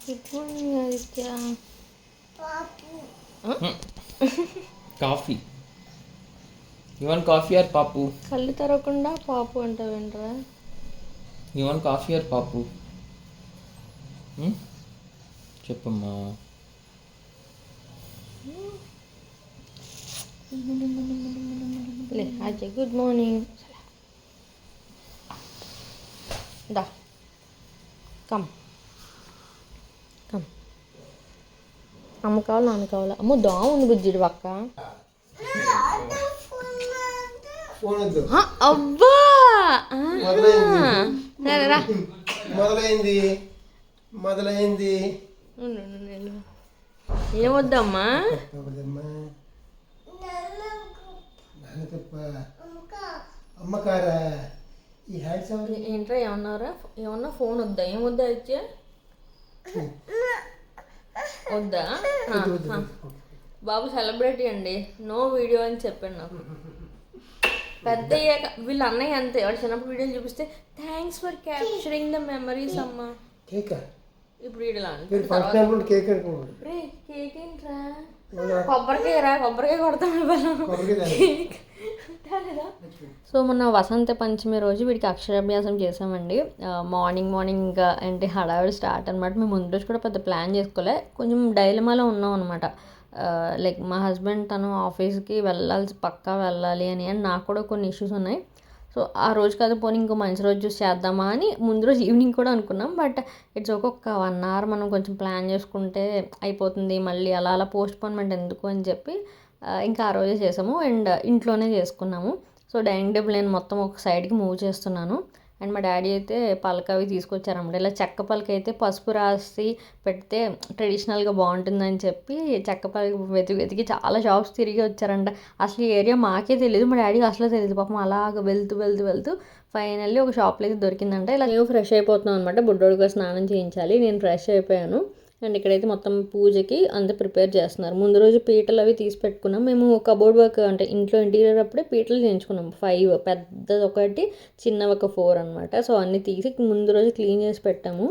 Good morning Aditya. Coffee. You want coffee or పాపు? కళ్ళు తెరవకుండా పాపు అంటావేంట్రా? యూ వాంట్ కాఫీ ఆర్ పాపు? చెప్పమ్మా. లే ఆదిత్య గుడ్ మార్నింగ్. దా కమ్ కమ్. అమ్మ కావాలి, నాన్న కావాలా? అమ్మ దోమ ఉంది బుజ్జిడి పక్క. అబ్బా సరేరా. మొదలైంది. ఏమొద్దమ్మా? అమ్మకారా ఈ హ్యాండ్స్ ఏంట్రా ఏమన్నారా? ఏమన్నా ఫోన్ వద్దా? ఏమొద్దా అయితే? వద్దా? బాబు సెలబ్రిటీ అండి, నో వీడియో అని చెప్పాను నాకు. పెద్ద అయ్యాక వీళ్ళ అన్నయ్య అంతే, వాడు చిన్నప్పుడు వీడియోలు చూపిస్తే thanks for capturing the memories అమ్మా. ఇప్పుడు వీడియోలా కేక్ రే కేక్ ఏంట్రా? కొబ్బరికాయ రా, కొబ్బరికాయ కొడతాను. సో మొన్న వసంత పంచమి రోజు వీడికి అక్షరాభ్యాసం చేసామండి. మార్నింగ్ ఇంకా అంటే హడావిడి స్టార్ట్ అనమాట. మేము ముందు రోజు కూడా పెద్ద ప్లాన్ చేసుకోలే, కొంచెం డైలమాలో ఉన్నాం అనమాట. లైక్ మా హస్బెండ్ తను ఆఫీస్కి పక్కా వెళ్ళాలి అని, అండ్ నాకు కూడా కొన్ని ఇష్యూస్ ఉన్నాయి. సో ఆ రోజు కాదు పోనీ ఇంకో మంచి రోజు చూసి చేద్దామా అని ముందు రోజు ఈవినింగ్ కూడా అనుకున్నాం. బట్ ఇట్స్ ఒక్కొక్క 1 hour మనం కొంచెం ప్లాన్ చేసుకుంటే అయిపోతుంది, మళ్ళీ అలా పోస్ట్పోన్మెంట్ ఎందుకు అని చెప్పి ఇంకా ఆ రోజే చేసాము. అండ్ ఇంట్లోనే చేసుకున్నాము. సో డైనింగ్ టేబుల్ నేను మొత్తం ఒక సైడ్కి మూవ్ చేస్తున్నాను. అండ్ మా డాడీ అయితే పలక అవి తీసుకొచ్చారన్నమాట. ఇలా చెక్క పలక అయితే పసుపు రాసి పెడితే ట్రెడిషనల్గా బాగుంటుందని చెప్పి చెక్క పలక వెతికి చాలా షాప్స్ తిరిగి వచ్చారంట. అసలు ఈ ఏరియా మాకే తెలియదు, మా డాడీకి అసలు తెలియదు. పాపం అలాగ వెళ్తూ ఫైనల్లీ ఒక షాప్లో అయితే దొరికిందంట. ఇలా నేను ఫ్రెష్ అయిపోతున్నాను అనమాట. బుడ్డోడిగా స్నానం చేయించాలి, నేను ఫ్రెష్ అయిపోయాను. అండ్ ఇక్కడైతే మొత్తం పూజకి అంతా ప్రిపేర్ చేస్తున్నారు. ముందు రోజు పీటలు అవి తీసి పెట్టుకున్నాం. మేము కబోర్డ్ వర్క్ అంటే ఇంట్లో ఇంటీరియర్ అప్పుడే పీటలు చేయించుకున్నాం. 5 పెద్దది ఒకటి, చిన్నవి ఒక 4 అనమాట. సో అన్నీ తీసి ముందు రోజు క్లీన్ చేసి పెట్టాము.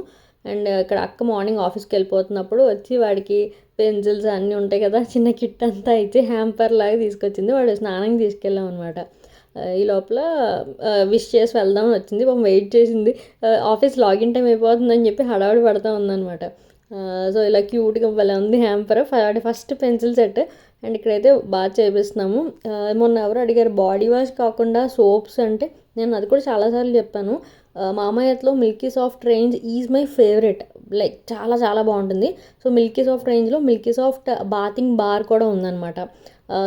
అండ్ ఇక్కడ అక్క మార్నింగ్ ఆఫీస్కి వెళ్ళిపోతున్నప్పుడు వచ్చి వాడికి పెన్సిల్స్ అన్నీ ఉంటాయి కదా, చిన్న కిట్ అంతా ఇచ్చి హ్యాంపర్ లాగా తీసుకొచ్చింది. వాడు స్నానానికి తీసుకెళ్ళాం అనమాట. ఈ లోపల విష్ చేసి వెళ్దామని వచ్చింది. పాపం వెయిట్ చేసింది. ఆఫీస్ లాగిన్ టైం అయిపోతుందని చెప్పి హడావిడి పడతా ఉందన్నమాట. సో ఇలా క్యూట్గా భలే ఉంది hamper. First pencil set. And ఇక్కడైతే బాగా చేపిస్తున్నాము. మొన్న ఎవరు అడిగారు బాడీ వాష్ కాకుండా సోప్స్ అంటే, నేను అది కూడా చాలాసార్లు చెప్పాను. మామయ్యలో milky soft range is my favourite. Like చాలా బాగుంటుంది. సో మిల్కీ సాఫ్ట్ రేంజ్లో మిల్కీ సాఫ్ట్ బాతింగ్ బార్ కూడా ఉందన్నమాట.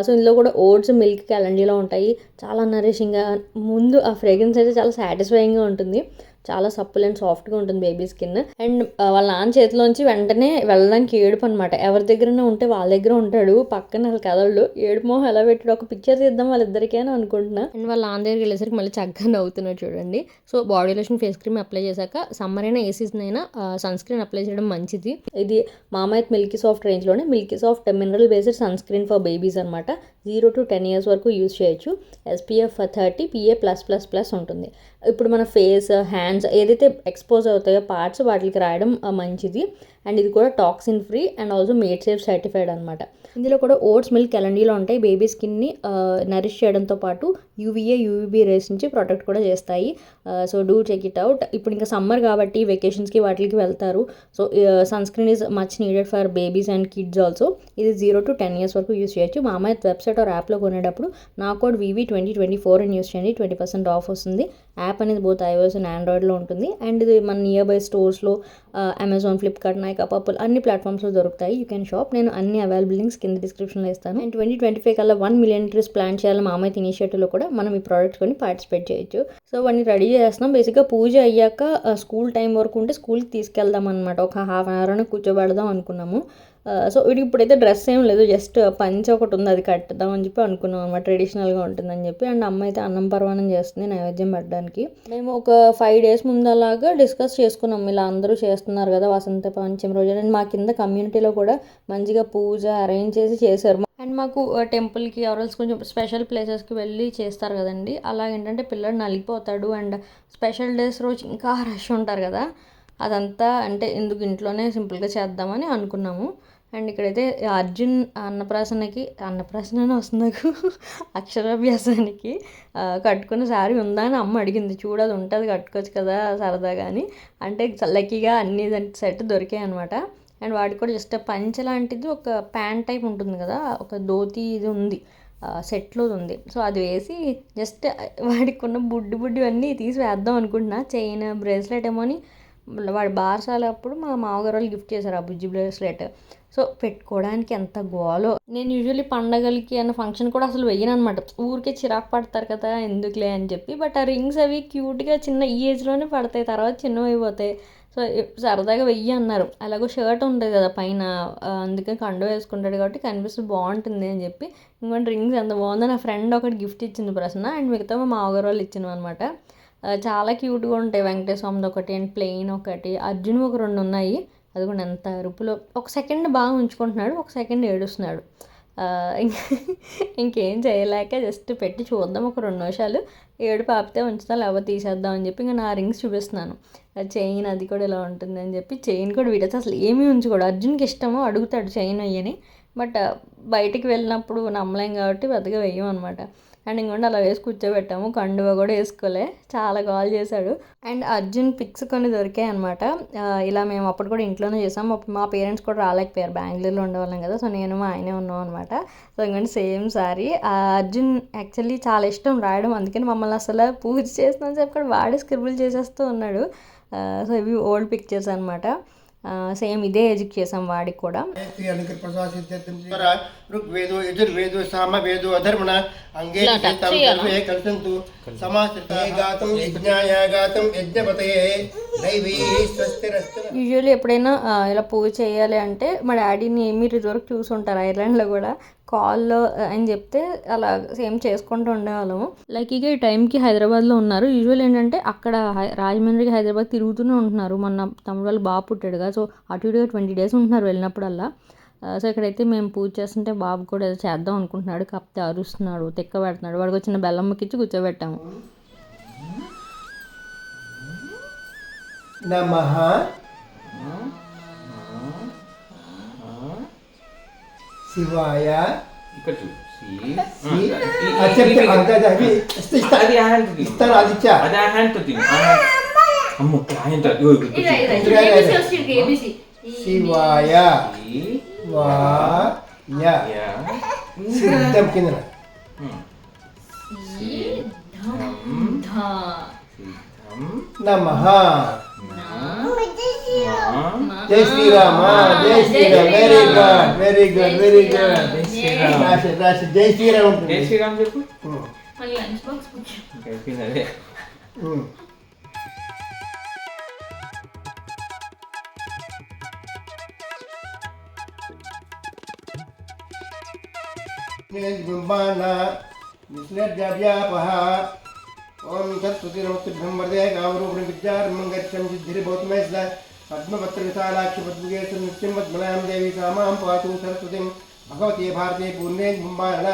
సో ఇందులో కూడా ఓట్స్ మిల్క్ క్యాలండీలో ఉంటాయి. చాలా నరిషింగ్గా, ముందు ఆ ఫ్రేగ్రెన్స్ అయితే చాలా సాటిస్ఫైయింగ్గా ఉంటుంది. చాలా సప్పుల్ అండ్ సాఫ్ట్గా ఉంటుంది బేబీ స్కిన్. అండ్ వాళ్ళ నాన్న చేతిలోంచి వెంటనే వెళ్ళడానికి ఏడుపు అనమాట. ఎవరి దగ్గరైనా ఉంటే వాళ్ళ దగ్గర ఉంటాడు, పక్కన అసలు కదలడు. ఏడుపు మొహం ఎలా పెట్టాడు, ఒక పిక్చర్ తీద్దాం వాళ్ళిద్దరికీ అని అనుకుంటున్నా. అండ్ వాళ్ళ నాన్న దగ్గరికి వెళ్ళేసరికి మళ్ళీ చక్కగా నవ్వుతున్నాడు చూడండి. So body lotion, face cream apply చేశాక సమ్మర్ అయినా ఏ సీజన్ అయినా సన్ స్క్రీన్ అప్లై చేయడం మంచిది. ఇది మామయ్య మిల్కీ సాఫ్ట్ రేంజ్లోనే milky soft mineral based sunscreen for babies అనమాట. 0 to 10 years వరకు యూజ్ చేయొచ్చు. SPF 30 PA+++ ఉంటుంది. ఇప్పుడు మన ఫేస్, హ్యాండ్స్ ఏదైతే ఎక్స్పోజ్ అవుతాయో పార్ట్స్ వాటికి రాయడం మంచిది. అండ్ ఇది కూడా toxin free and also made safe certified అనమాట. ఇందులో కూడా ఓట్స్ మిల్క్ క్యాలండీలో ఉంటాయి. బేబీ స్కిన్ని నరిష్ చేయడంతో పాటు UVB రేస్ నుంచి ప్రొటెక్ట్ కూడా చేస్తాయి. So do check it out. ఇప్పుడు ఇంకా సమ్మర్ కాబట్టి వెకేషన్స్కి వాటికి వెళ్తారు. So sunscreen is much needed for babies and kids also. ఇది 0 to 10 years వరకు యూస్ చేయొచ్చు. మా అమ్మాయి వెబ్సైట్ ఆర్ యాప్లో కొనేటప్పుడు నా కోడ్ VV2024 అని యూస్ చేయండి, 20% ఆఫ్ వస్తుంది. యాప్ అనేది బోత్ iOS అండ్ ఆండ్రాయిడ్లో ఉంటుంది. అండ్ ఇది మన నియర్ బై స్టోర్స్లో అమెజాన్, ఫ్లిప్కార్ట్, నైకా, పర్పుల్ అన్ని ప్లాట్ఫామ్స్లో దొరుకుతాయి. You can shop. నేను అన్ని అవైలబుల్ లింక్స్ కింద డిస్క్రిప్షన్లో ఇస్తాను. అండ్ 2025 కల్లా 1 million ట్రీస్ ప్లాన్ చేయాలి మా అమ్మాయి ఇనిషియేటివ్లో కూడా మనం ఈ ప్రోడక్ట్స్ కొని పార్టిసిపేట్ చేయొచ్చు. సో వాడిని రెడీ చేస్తున్నాం. బేసిక్గా పూజ అయ్యాక స్కూల్ టైం వరకు ఉంటే స్కూల్కి తీసుకెళ్దాం అనమాట. ఒక 1/2 hour అని కూర్చోబెడదాం అనుకున్నాము. సో ఇది ఇప్పుడైతే డ్రెస్ ఏం లేదు, జస్ట్ పంచ ఒకటి ఉంది, అది కట్టుదాం అని చెప్పి అనుకున్నాం అనమాట. ట్రెడిషనల్గా ఉంటుందని చెప్పి. అండ్ అమ్మ అయితే అన్నం పరమాణం చేస్తుంది నైవేద్యం పెట్టడానికి. మేము ఒక 5 days ముందు అలాగా డిస్కస్ చేసుకున్నాం, ఇలా అందరూ చేస్తున్నారు కదా వసంత పంచమి రోజు. అండ్ మా కింద కమ్యూనిటీలో కూడా మంచిగా పూజ అరేంజ్ చేసి చేశారు. అండ్ మాకు టెంపుల్కి ఎవరల్స్ కొంచెం స్పెషల్ ప్లేసెస్కి వెళ్ళి చేస్తారు కదండి. అలా ఏంటంటే పిల్లడు నలిగిపోతాడు. అండ్ స్పెషల్ డేస్ రోజు ఇంకా రష్ ఉంటారు కదా. అదంతా అంటే ఎందుకు ఇంట్లోనే సింపుల్గా చేద్దామని అనుకున్నాము. అండ్ ఇక్కడైతే అర్జున్ అన్నప్రాసన వస్తుంది నాకు అక్షరాభ్యాసానికి కట్టుకున్న శారీ ఉందా అని అమ్మ అడిగింది. చూడు అది ఉంటుంది కట్టుకోవచ్చు కదా సరదాగా అని. అంటే లక్కీగా అన్ని సెట్ దొరికాయి అనమాట. అండ్ వాడికి కూడా జస్ట్ పంచ లాంటిది ఒక ప్యాంట్ టైప్ ఉంటుంది కదా, ఒక ధోతి ఇది ఉంది సెట్లో ఉంది. సో అది వేసి జస్ట్ వాడికి ఉన్న బుడ్డి అన్నీ తీసి వేద్దాం అనుకుంటున్నా. చైన్ బ్రేస్లెట్ ఏమో అని వాడి బార్సాలప్పుడు మా మామగారు వాళ్ళు గిఫ్ట్ చేశారు ఆ బుజ్జి బ్రేస్లెట్. సో పెట్టుకోవడానికి ఎంత గోలో. నేను యూజువల్లీ పండగలకి అన్న ఫంక్షన్ కూడా అసలు వెయ్యను అనమాట. ఊరికే చిరాకు పడతారు కదా ఎందుకులే అని చెప్పి. బట్ ఆ రింగ్స్ అవి క్యూట్గా చిన్న ఈ ఏజ్లోనే పడతాయి, తర్వాత చిన్నవి అయిపోతాయి. సో సరదాగా వెయ్యి అన్నారు. అలాగో షర్ట్ ఉంటుంది కదా పైన, అందుకే కండు వేసుకుంటాడు కాబట్టి కనిపిస్తుంది బాగుంటుంది అని చెప్పి. ఇంకోటి రింగ్స్ ఎంత బాగుందో నా ఫ్రెండ్ ఒకటి గిఫ్ట్ ఇచ్చింది ప్రశ్న. అండ్ మిగతా మా మామగారు వాళ్ళు ఇచ్చినవి అనమాట. చాలా క్యూట్గా ఉంటాయి. వెంకటేశ్వరది ఒకటి అండ్ ప్లెయిన్ ఒకటి, అర్జున్ ఒక 2 ఉన్నాయి. అది కూడా ఎంత అరుపులో. ఒక సెకండ్ బాగా ఉంచుకుంటున్నాడు, ఒక సెకండ్ ఏడుస్తున్నాడు. ఇంకేం చేయలేక జస్ట్ పెట్టి చూద్దాం ఒక 2 నిమిషాలు, ఏడు పాపితే ఉంచుతాం లేకపోతే తీసేద్దాం అని చెప్పి ఇంకా నా రింగ్స్ చూపిస్తున్నాను. చైన్ అది కూడా ఇలా ఉంటుంది అని చెప్పి చైన్ కూడా వీడైతే అసలు ఏమీ ఉంచుకోడు. అర్జున్కి ఇష్టమో అడుగుతాడు చైన్ అయ్యని, బట్ బయటికి వెళ్ళినప్పుడు నమ్మలేం కాబట్టి పెద్దగా వేయం అనమాట. అండ్ ఇంకోటి అలా వేసి కూర్చోబెట్టాము. కండువ కూడా వేసుకోలే, చాలా కాల్ చేశాడు. అండ్ అర్జున్ పిక్స్ కొన్ని దొరికాయి అనమాట. ఇలా మేము అప్పుడు కూడా ఇంట్లోనే చేసాము. అప్పుడు మా పేరెంట్స్ కూడా రాలేకపోయారు, బెంగళూరులో ఉండేవాళ్ళం కదా. సో నేను మా ఆయనే ఉన్నాం అనమాట. సో ఇంకోటి సేమ్ సారీ. అర్జున్ యాక్చువల్లీ చాలా ఇష్టం రాయడం, అందుకని మమ్మల్ని అసలు పూజ చేస్తున్నాను చెప్పి కూడా వాడే స్క్రిబుల్ చేసేస్తూ ఉన్నాడు. సో ఇవి ఓల్డ్ పిక్చర్స్ అనమాట. సేమ్ ఇదే ఏజ్కి చేసాం వాడికి కూడా. ఋగ్వేదో యజుర్వేదో సామవేదో అధర్మణ అంగే కలిసంతు సమాశ్రితే గాతం యజ్ఞాయ గాతం యజ్ఞపతయే దైవీ స్వస్తిరస్తు. యూజువల్లీ ఎప్పుడైనా ఇలా పూజ చేయాలి అంటే మా డాడీని మీరు ఇదివరకు చూసుంటారు ఐర్లాండ్లో కూడా కాల్లో అని చెప్తే అలా సేమ్ చేసుకుంటూ ఉండేవాళ్ళము. లైక్ ఇక ఈ టైంకి హైదరాబాద్లో ఉన్నారు. యూజువల్ ఏంటంటే అక్కడ రాజమండ్రికి హైదరాబాద్ తిరుగుతూనే ఉంటున్నారు. మొన్న తమ్ముడు వాళ్ళు బాబు పుట్టాడుగా, సో అటు ఇటుగా 20 days ఉంటున్నారు వెళ్ళినప్పుడల్లా. సో ఇక్కడైతే మేము పూజ చేస్తుంటే బాబు కూడా ఏదో చేద్దాం అనుకుంటున్నాడు, కాకపోతే అరుస్తున్నాడు, తెక్క పెడుతున్నాడు. వాడికి వచ్చిన బెల్లం ముక్కిచ్చి కూర్చోబెట్టాము. నమః శివాయ. ఇక్కడ చూడు. ఇస్తాను అది ఇచ్చా. శివాయ వాయ సిద్ధం కింద నమః. జై శ్రీరామ జై Shriram. Very good very good. రాసి జై శ్రీరామ్ ఉంటుంది. జై శ్రీరామ్ చెప్పు. ఓం సరస్వతి నమస్తే బ్రహ్మదే కామరూపిణి విద్యారంభం గచ్చం సిద్ధిర్భవతుమే సదా పద్మపత్ర విశాలాక్షి పద్మకేశం నిత్యం పద్మనాం దేవి సామాం పాతు సరస్వతిం భగవతే భారతే పూర్ణే బ్రహ్మాణ.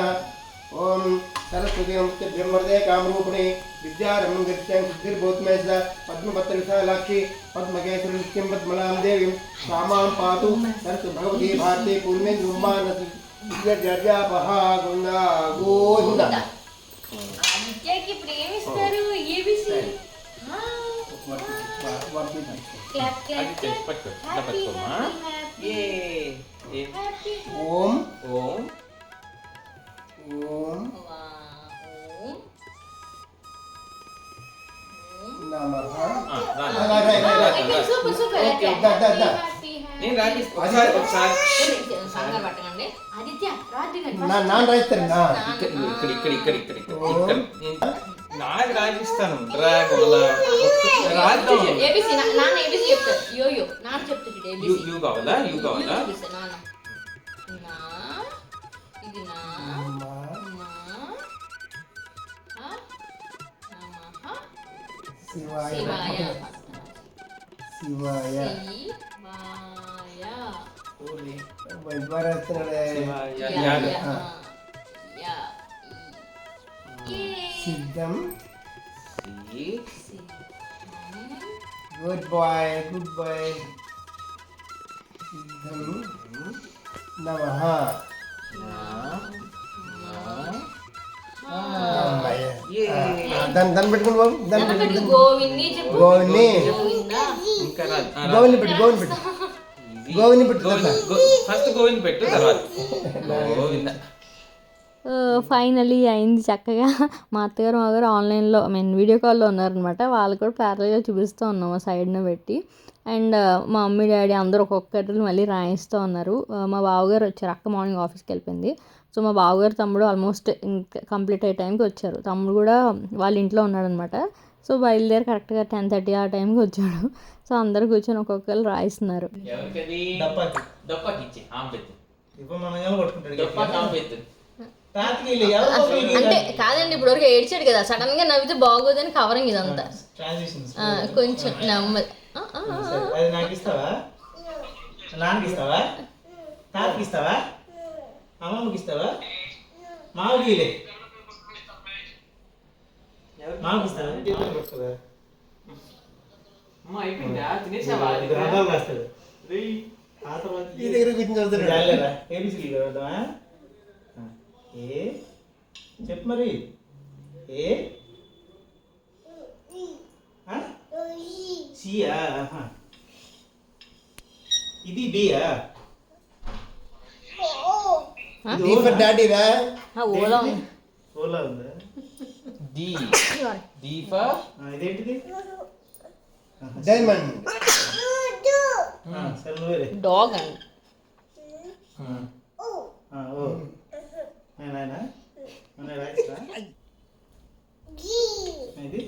ఓం సరస్వతి నమస్తే బ్రహ్మదే కామరూపిణి విద్యారంభం గచ్చం సిద్ధిర్భవతుమే సదా పద్మపత్ర విశాలాక్షి పద్మకేశం నిత్యం పద్మనాం దేవి సామాం పాతు సరస్వతి భగవతే భారతే పూర్ణే బ్రహ్మాణ. విద్యాపహ గుండ గోవింద. ఓం ఓం ఓం నమః. నాన్న రాయిస్తారు. నాకు రాజిస్తాను. యూ కావాలా? యూ కావాలా? శివాయ శివాయ సిద్ధం గుడ్ బాయ్ గుడ్ బాయ్. నమః. దాన్ని పెట్టుకోండి బాబు. దాన్ని పెట్టుకోండి. గోవింది చెప్పు. గోవింది ఇంకా రాదు. గోవింది పెట్టు. గోవింది పెట్టు. గోవింది పెట్టు. ఫస్ట్ గోవింద్ పెట్టు తర్వాత గోవింద. ఫైనలీ అయింది చక్కగా. మా అత్తగారు మాగారు ఆన్లైన్లో వీడియో కాల్లో ఉన్నారనమాట. వాళ్ళు కూడా ప్యారల్గా చూపిస్తూ ఉన్నాం ఆ సైడ్న పెట్టి. అండ్ మా మమ్మీ డాడీ అందరూ ఒక్కొక్కటి మళ్ళీ రాయిస్తూ ఉన్నారు. మా బావగారు వచ్చారు. అక్క మార్నింగ్ ఆఫీస్కి వెళ్ళిపోయింది. సో మా బావగారు తమ్ముడు ఆల్మోస్ట్ కంప్లీట్ అయ్యే టైంకి వచ్చారు. తమ్ముడు కూడా వాళ్ళ ఇంట్లో ఉన్నాడనమాట. సో బయలుదేరి కరెక్ట్గా 10:30 ఆ టైంకి వచ్చాడు. సో అందరు కూర్చొని ఒక్కొక్కరు రాయిస్తున్నారు. ఎవరికది? డప్పాకి దొప్పకి ఇచ్చి ఆంబెత్తు. ఇప్పుడు మనం ఎలా కొట్టుకుంటాడు దొప్పకి ఆంబెత్తు. అంటే కాదండి, ఇప్పుడు వరకు ఏడ్చాడు కదా, సడన్ గా నవ్వితే బాగోదని కవరింగ్ ఇదంతా. కొంచెం నెమ్మది. అది నాకు ఇస్తావా? నాన్నకి ఇస్తావా? తాతకి ఇస్తావా? అమ్మమ్మకి ఇస్తావా? మామూలుగా మామూలు ఇస్తావా? పట్టుకోదా? అమ్మ అయిపోయిందా? తినేసావా? రాస్తాడు ఈ దగ్గర కూర్చొని చదువుతున్నాడు. ఏబిసిడీ కదా. ఏ చెప్పు మరి. ఏ సియా? ఇది డియా? డీ ఫర్ డాడీ రా. ఓలా ఓలా ఉందా? డి డి ఫర్ ఇదేంటిది? డైమండ్. సరే నువ్వేరే. డాగ్ అండి. ఓ నాయనా మన రాయిస్తా. ఇది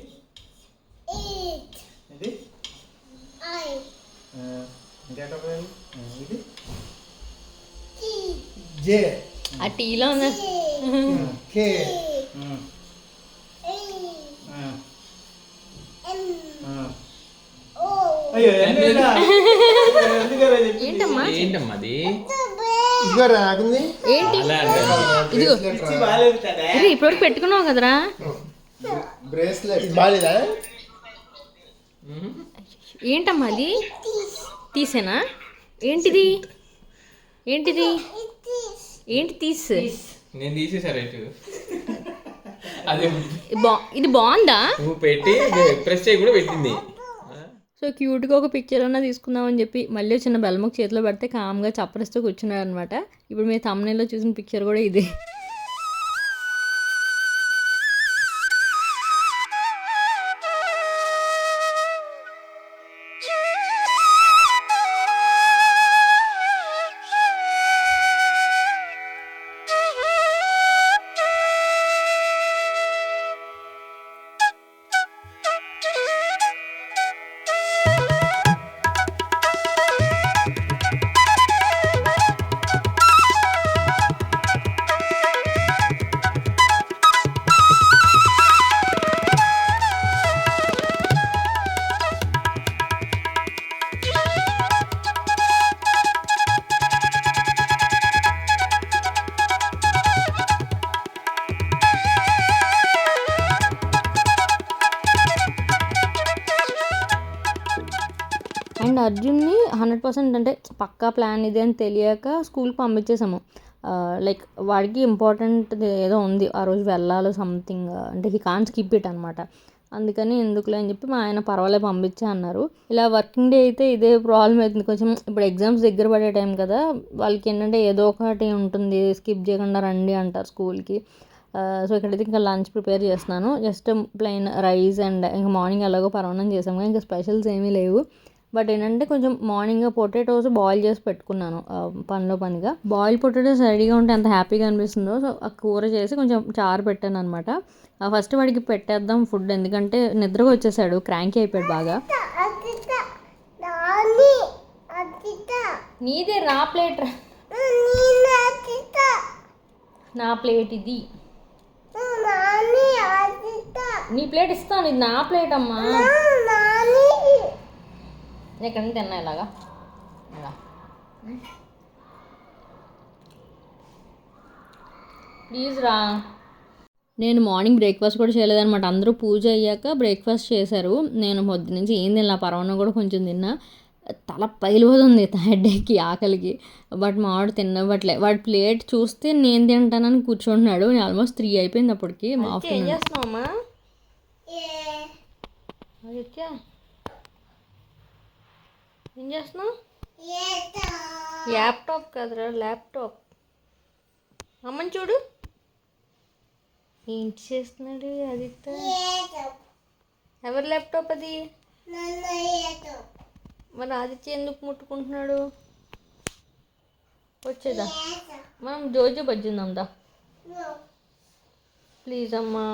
ఇది ఇంకేట ఇది జే. ఆ టీలో ఉంది. కే. అయ్యో ఏంటమ్మా ఏంటమ్మా అది? ఇదిగో నాకుంది. ఏంటి అలా అంటారు. ఇదిగో బాగాలేదు కదా. ఇప్పటివరకు పెట్టుకున్నావు కదరా. బ్రేస్లెట్. బాలేదా? ఏంటమ్మా అది? తీసేనా? ఏంటిది? ఏంటిది? ఏంటి తీసు? నేను తీసేసారు ఇటు. అది ఇది బాగుందా? నువ్వు పెట్టి ప్రెస్ చేయి కూడా పెట్టింది. సో క్యూట్గా ఒక పిక్చర్ అన్నా తీసుకుందామని చెప్పి మళ్ళీ చిన్న బెల్లముక్ చేతిలో పెడితే కామ్గా చప్పరిస్తూ కూర్చున్నాడు అనమాట. ఇప్పుడు మీరు thumbnail లో చూసిన పిక్చర్ కూడా ఇదే. అండ్ అర్జున్ని 100% అంటే పక్కా ప్లాన్ ఇది అని తెలియక స్కూల్కి పంపించేసాము. లైక్ వాడికి ఇంపార్టెంట్ ఏదో ఉంది ఆ రోజు వెళ్ళాలి సంథింగ్, అంటే హీ కాంట్ స్కిప్ ఇట్ అనమాట. అందుకని ఎందుకులే అని చెప్పి మా ఆయన పర్వాలే పంపించే అన్నారు. ఇలా వర్కింగ్ డే అయితే ఇదే ప్రాబ్లం అవుతుంది కొంచెం. ఇప్పుడు ఎగ్జామ్స్ దగ్గర పడే టైం కదా, వాళ్ళకి ఏంటంటే ఏదో ఒకటి ఉంటుంది, స్కిప్ చేయకుండా రండి అంటారు స్కూల్కి. సో ఇక్కడైతే ఇంకా లంచ్ ప్రిపేర్ చేస్తున్నాను. జస్ట్ ప్లెయిన్ రైస్ అండ్ ఇంకా మార్నింగ్ ఎలాగో పరమాన్నం చేసాము, ఇంకా స్పెషల్స్ ఏమీ లేవు. బట్ ఏంటంటే కొంచెం మార్నింగ్ పొటాటోస్ బాయిల్ చేసి పెట్టుకున్నాను పనిగా. బాయిల్ పొటాటోస్ రెడీగా ఉంటే ఎంత హ్యాపీగా అనిపిస్తుందో. సో ఆ కూర చేసి కొంచెం చారు పెట్టాను అనమాట. ఫస్ట్ వాడికి పెట్టేద్దాం ఫుడ్, ఎందుకంటే నిద్రగా వచ్చేసాడు, క్రాంకీ అయిపోయాడు బాగా. నీదే రా ప్లేట్, నా ప్లేట్ ఇది, నీ ప్లేట్ ఇస్తాను, ఇది నా ప్లేట్ అమ్మా. ఎక్కడ నుంచి తిన్నా ఇలాగా ఇలా ప్లీజ్ రా. నేను మార్నింగ్ బ్రేక్ఫాస్ట్ కూడా చేయలేదన్నమాట. అందరూ పూజ అయ్యాక బ్రేక్ఫాస్ట్ చేశారు. నేను పొద్దు నుంచి ఏం తిన్నా, పరమాన్నం కూడా కొంచెం తిన్నా. తల పగిలిపోతుంది హెడేక్కి, ఆకలికి. బట్ మా వాడు తినవ్వట్లే. వాడు ప్లేట్ చూస్తే నేను తింటానని కూర్చుంటున్నాడు. నేను ఆల్మోస్ట్ 3 అయిపోయింది అప్పటికి. మా ఆఫ్టర్నూన్ ఏం చేస్తున్నావమ్మా? ఏం చేస్తున్నావు? ల్యాప్టాప్ కదరా, ల్యాప్టాప్. అమ్మని చూడు, ఏంటి చేస్తున్నాడు ఆదిత్య? ఎవరి ల్యాప్టాప్ అది? మరి ఆదిత్య ఎందుకు ముట్టుకుంటున్నాడు? వచ్చేదా మనం జోజో బజ్జిందాందా? ప్లీజ్ అమ్మా,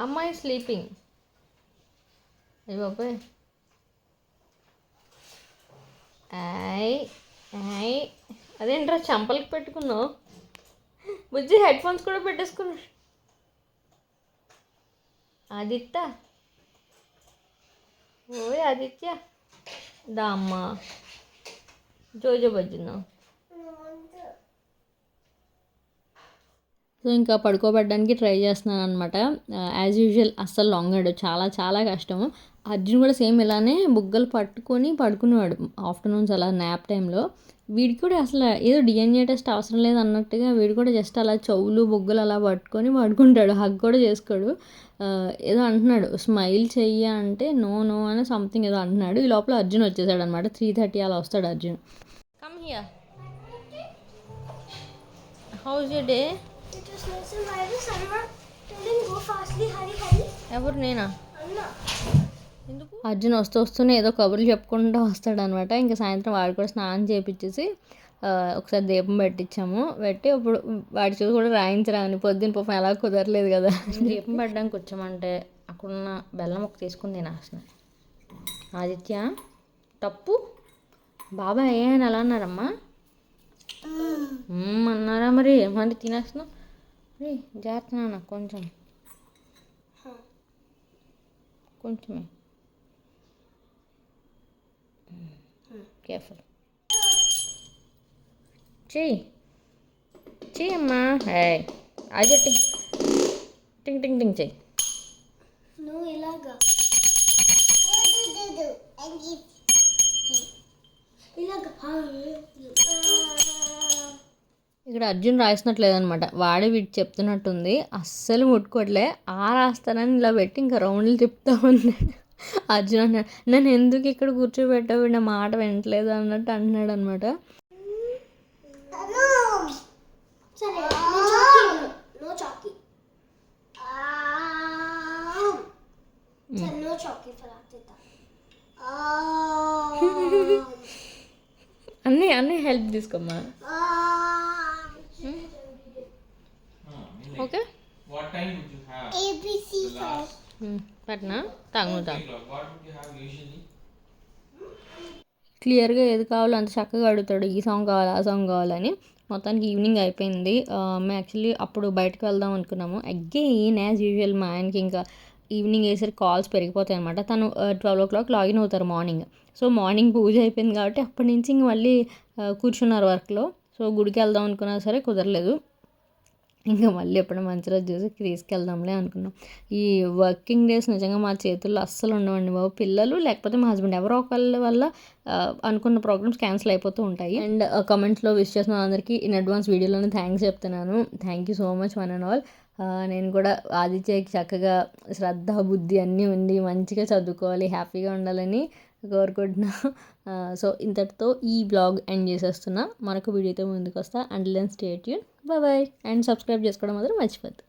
అమ్మాయి స్లీపింగ్. అయ్యి బాబాయ్, అదేంట్రా చంపలకి పెట్టుకున్నావు? బుజ్జి హెడ్ ఫోన్స్ కూడా పెట్టేసుకున్నాడు. ఆదిత్య, ఓయ్ ఆదిత్య, దా అమ్మా జోజో బజ్జిందాం. సో ఇంకా పడుకోబెట్టడానికి ట్రై చేస్తున్నాను అనమాట. యాజ్ యూజువల్ అస్సలు లొంగడు, చాలా చాలా కష్టము. అర్జున్ కూడా సేమ్ ఇలానే బుగ్గలు పట్టుకొని పడుకునేవాడు ఆఫ్టర్నూన్స్ అలా న్యాప్ టైంలో. వీడికి కూడా అసలు ఏదో డిఎన్ఏ టెస్ట్ అవసరం లేదు అన్నట్టుగా వీడు కూడా జస్ట్ అలా చెవులు బుగ్గలు అలా పట్టుకొని పడుకుంటాడు. హగ్ కూడా చేసుకోడు. ఏదో అంటున్నాడు, స్మైల్ చెయ్య అంటే నో నో అని సంథింగ్ ఏదో అంటున్నాడు. ఈ లోపల అర్జున్ వచ్చేసాడు అనమాట. 3:30 అలా వస్తాడు Arjun. Come here, house your day? It was nice and virus. Anna told him go fastly, hurry, hurry. ఎవరు, నేనా? Anna. ఎందుకు? అర్జున్ వస్తూనే ఏదో కబుర్లు చెప్పుకుంటూ వస్తాడనమాట. ఇంకా సాయంత్రం వాడు కూడా స్నానం చేయించేసి ఒకసారి దీపం పెట్టించాము. పెట్టి ఇప్పుడు వాడి చూసి కూడా రాయించరాని, పొద్దున్న పాపం ఎలా కుదరలేదు కదా. దీపం పెట్టడానికి వచ్చామంటే అక్కడున్న బెల్లం ఒక తీసుకుని తినేస్తున్నాను. ఆదిత్య తప్పు, బాబాయ్ ఏ అని ఎలా అన్నారమ్మా? అన్నారా? మరి మరి తినేస్తున్నావు. జాగ్రత్త నాన్న, కొంచెమే కేర్ఫుల్. చెయ్యి అమ్మా. అది టింగ్ టింగ్ టింగ్ చెయ్యి. No, ilaga. Ilaga. ఇక్కడ అర్జున్ రాసినట్లేదనమాట. వాడే వీడు చెప్తున్నట్టుంది. అస్సలు ముట్టుకోవట్లే. రాస్తానని ఇలా పెట్టి ఇంకా రౌండ్లు చెప్తా ఉన్నాడు. అర్జున్ అన్నాడు, నన్ను ఎందుకు ఇక్కడ కూర్చోబెట్టావు, నా మాట వినట్లేదు అన్నట్టు అంటున్నాడు అనమాట. No chalky. No chalky for Atita. అన్నీ హెల్ప్ తీసుకోమ్మా. Okay, What time would you have? ABC The last Patna తాగు తాగు. o'clock. What would you have usually? క్లియర్గా ఏది కావాలో అంత చక్కగా అడుగుతాడు. ఈ సాంగ్ కావాలి, ఆ సాంగ్ కావాలని. మొత్తానికి ఈవినింగ్ అయిపోయింది. మేము యాక్చువల్లీ అప్పుడు బయటకు వెళ్దాం అనుకున్నాము. అగైన్ యాజ్ యూజువల్ మా ఆయనకి ఇంకా ఈవినింగ్ వేసరికి కాల్స్ పెరిగిపోతాయి అనమాట. తను 12 o'clock లాగిన్ అవుతారు మార్నింగ్. సో మార్నింగ్ పూజ అయిపోయింది కాబట్టి అప్పటి నుంచి ఇంక మళ్ళీ కూర్చున్నారు వర్క్లో. సో గుడికి వెళ్దాం అనుకున్నా సరే కుదరలేదు. ఇంకా మళ్ళీ ఎప్పుడైనా మంచి రోజు చూసి తీసుకెళ్దాంలే అనుకున్నాం. ఈ వర్కింగ్ డేస్ నిజంగా మా చేతుల్లో అస్సలు ఉండవండి బాబు. పిల్లలు లేకపోతే మా హస్బెండ్ ఎవరో ఒకళ్ళ వల్ల అనుకున్న ప్రోగ్రామ్స్ క్యాన్సిల్ అయిపోతూ ఉంటాయి. అండ్ కమెంట్స్లో విష్ చేసిన అందరికీ ఇన్ అడ్వాన్స్ వీడియోలోనే థ్యాంక్స్ చెప్తున్నాను. Thank you so much one and all. నేను కూడా ఆదిత్యకి చక్కగా శ్రద్ధ బుద్ధి అన్నీ ఉండి మంచిగా చదువుకోవాలి, హ్యాపీగా ఉండాలని కోరుకుంటున్నా. సో ఇంతటితో ఈ బ్లాగ్ ఎండ్ చేసేస్తున్నా. మరొక వీడియోతో ముందుకు వస్తా. And then stay tune. Bye and subscribe చేసుకోవడం మాత్రం మర్చిపోద్దు.